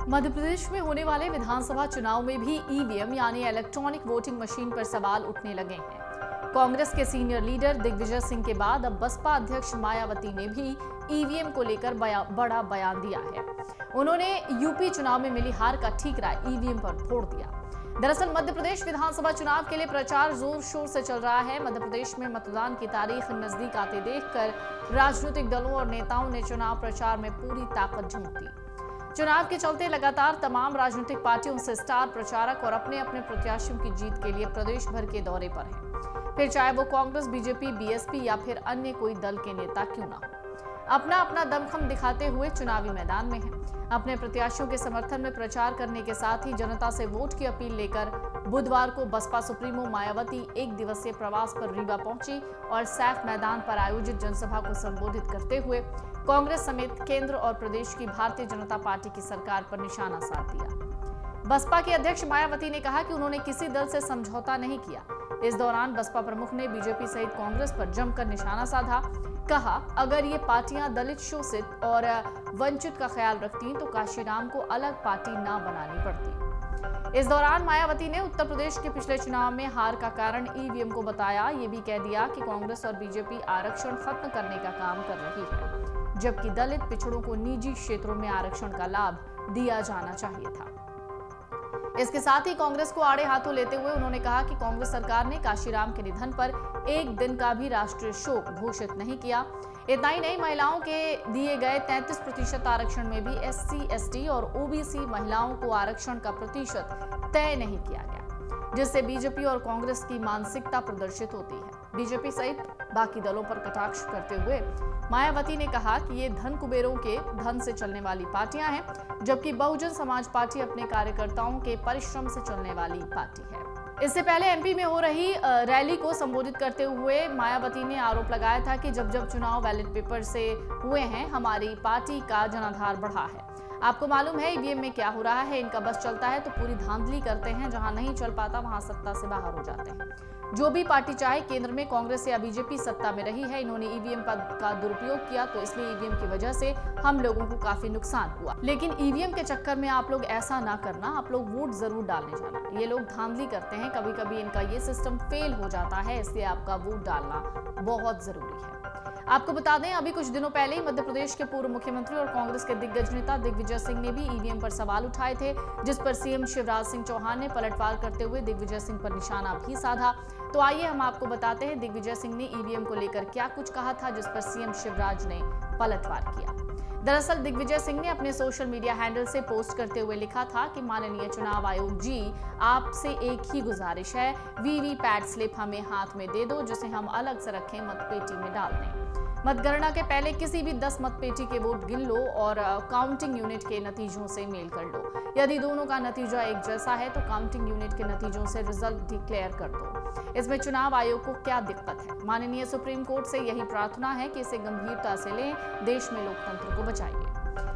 मध्य प्रदेश में होने वाले विधानसभा चुनाव में भी ईवीएम यानी इलेक्ट्रॉनिक वोटिंग मशीन पर सवाल उठने लगे हैं। कांग्रेस के सीनियर लीडर दिग्विजय सिंह के बाद अब बसपा अध्यक्ष मायावती ने भी ईवीएम को लेकर बड़ा बयान दिया है। उन्होंने यूपी चुनाव में मिली हार का ठीकरा ईवीएम पर फोड़ दिया। दरअसल मध्य प्रदेश विधानसभा चुनाव के लिए प्रचार जोर शोर से चल रहा है। मध्य प्रदेश में मतदान की तारीख नजदीक आते देखकर राजनीतिक दलों और नेताओं ने चुनाव प्रचार में पूरी ताकत झोंक दी। चुनाव के चलते लगातार तमाम राजनीतिक पार्टियों से स्टार प्रचारक और अपने अपने प्रत्याशियों की जीत के लिए प्रदेश भर के दौरे पर हैं। फिर चाहे वो कांग्रेस, बीजेपी, बीएसपी या फिर अन्य कोई दल के नेता क्यों ना हो, अपना अपना दमखम दिखाते हुए चुनावी मैदान में हैं। अपने प्रत्याशियों के समर्थन में प्रचार करने के साथ ही जनता से वोट की अपील लेकर बुधवार को बसपा सुप्रीमो मायावती एक दिवसीय प्रवास पर रीवा पहुंची और सैफ मैदान पर आयोजित जनसभा को संबोधित करते हुए कांग्रेस समेत केंद्र और प्रदेश की भारतीय जनता पार्टी की सरकार पर निशाना साध दिया। बसपा के अध्यक्ष मायावती ने कहा कि उन्होंने किसी दल से समझौता नहीं किया। इस दौरान बसपा प्रमुख ने बीजेपी सहित कांग्रेस पर जमकर निशाना साधा। कहा, अगर ये पार्टियां दलित, शोषित और वंचित का ख्याल रखती तो काशीराम को अलग पार्टी ना बनानी पड़ती। इस दौरान मायावती ने उत्तर प्रदेश के पिछले चुनाव में हार का कारण ईवीएम को बताया। ये भी कह दिया कि कांग्रेस और बीजेपी आरक्षण खत्म करने का काम कर रही है, जबकि दलित पिछड़ों को निजी क्षेत्रों में आरक्षण का लाभ दिया जाना चाहिए था। इसके साथ ही कांग्रेस को आड़े हाथों लेते हुए उन्होंने कहा कि कांग्रेस सरकार ने काशीराम के निधन पर एक दिन का भी राष्ट्रीय शोक घोषित नहीं किया। इतना ही नहीं, महिलाओं के दिए गए 33% आरक्षण में भी एससी, एसटी और ओबीसी महिलाओं को आरक्षण का प्रतिशत तय नहीं किया गया, जिससे बीजेपी और कांग्रेस की मानसिकता प्रदर्शित होती है। बीजेपी सहित बाकी दलों पर कटाक्ष करते हुए मायावती ने कहा कि ये धन कुबेरों के धन से चलने वाली पार्टियां हैं, जबकि बहुजन समाज पार्टी अपने कार्यकर्ताओं के परिश्रम से चलने वाली पार्टी है। इससे पहले एमपी में हो रही रैली को संबोधित करते हुए मायावती ने आरोप लगाया था कि जब चुनाव बैलेट पेपर से हुए हैं, हमारी पार्टी का जनाधार बढ़ा है। आपको मालूम है ईवीएम में क्या हो रहा है। इनका बस चलता है तो पूरी धांधली करते हैं, जहां नहीं चल पाता वहां सत्ता से बाहर हो जाते हैं। जो भी पार्टी चाहे, केंद्र में कांग्रेस या बीजेपी सत्ता में रही है, इन्होंने ईवीएम का दुरुपयोग किया, तो इसलिए ईवीएम की वजह से हम लोगों को काफी नुकसान हुआ। लेकिन ईवीएम के चक्कर में आप लोग ऐसा ना करना, आप लोग वोट जरूर डालने जाना। ये लोग धांधली करते हैं, कभी कभी इनका ये सिस्टम फेल हो जाता है, इसलिए आपका वोट डालना बहुत जरूरी है। आपको बता दें, अभी कुछ दिनों पहले ही मध्य प्रदेश के पूर्व मुख्यमंत्री और कांग्रेस के दिग्गज नेता दिग्विजय सिंह ने भी ईवीएम पर सवाल उठाए थे, जिस पर सीएम शिवराज सिंह चौहान ने पलटवार करते हुए दिग्विजय सिंह पर निशाना भी साधा। तो आइए हम आपको बताते हैं दिग्विजय सिंह ने ईवीएम को लेकर क्या कुछ कहा था, जिस पर सीएम शिवराज ने पलटवार किया। दरअसल दिग्विजय सिंह ने अपने सोशल मीडिया हैंडल से पोस्ट करते हुए लिखा था कि माननीय चुनाव आयोग जी, आपसे एक ही गुजारिश है, वीवीपैट स्लिप हमें हाथ में दे दो, जिसे हम अलग से रखें, मतपेटी में डाल दें। मतगणना के पहले किसी भी 10 मतपेटी के वोट गिन लो और काउंटिंग यूनिट के नतीजों से मेल कर लो। यदि दोनों का नतीजा एक जैसा है तो काउंटिंग यूनिट के नतीजों से रिजल्ट डिक्लेयर कर दो। इसमें चुनाव आयोग को क्या दिक्कत है? माननीय सुप्रीम कोर्ट से यही प्रार्थना है कि इसे गंभीरता से लें, देश में लोकतंत्र को बचाइए।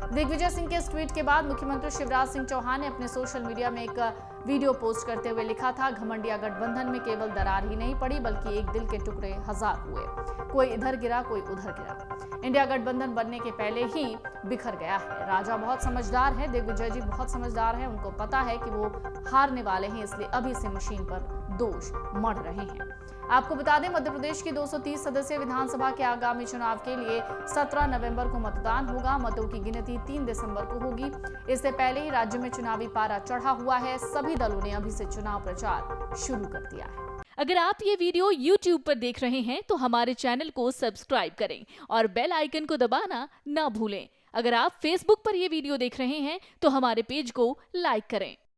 दिग्विजय सिंह के इस ट्वीट के बाद मुख्यमंत्री शिवराज सिंह चौहान ने अपने सोशल मीडिया में एक वीडियो पोस्ट करते हुए लिखा था, घमंडिया गठबंधन में केवल दरार ही नहीं पड़ी, बल्कि एक दिल के टुकड़े हजार हुए। कोई इधर गिरा, कोई उधर गिरा। इंडिया गठबंधन बनने के पहले ही बिखर गया है। राजा बहुत समझदार है, दिग्विजय जी बहुत समझदार है, उनको पता है कि वो हारने वाले हैं, इसलिए अभी से मशीन पर दोष मढ़ रहे हैं। आपको बता दें, मध्य प्रदेश की 230 सदस्यीय विधानसभा के आगामी चुनाव के लिए 17 नवंबर को मतदान होगा। मतों की गिनती 3 दिसंबर को होगी। इससे पहले ही राज्य में चुनावी पारा चढ़ा हुआ है। सभी दलों ने अभी से चुनाव प्रचार शुरू कर दिया है। अगर आप ये वीडियो YouTube पर देख रहे हैं तो हमारे चैनल को सब्सक्राइब करें और बेल आइकन को दबाना ना भूलें। अगर आप Facebook पर ये वीडियो देख रहे हैं तो हमारे पेज को लाइक करें।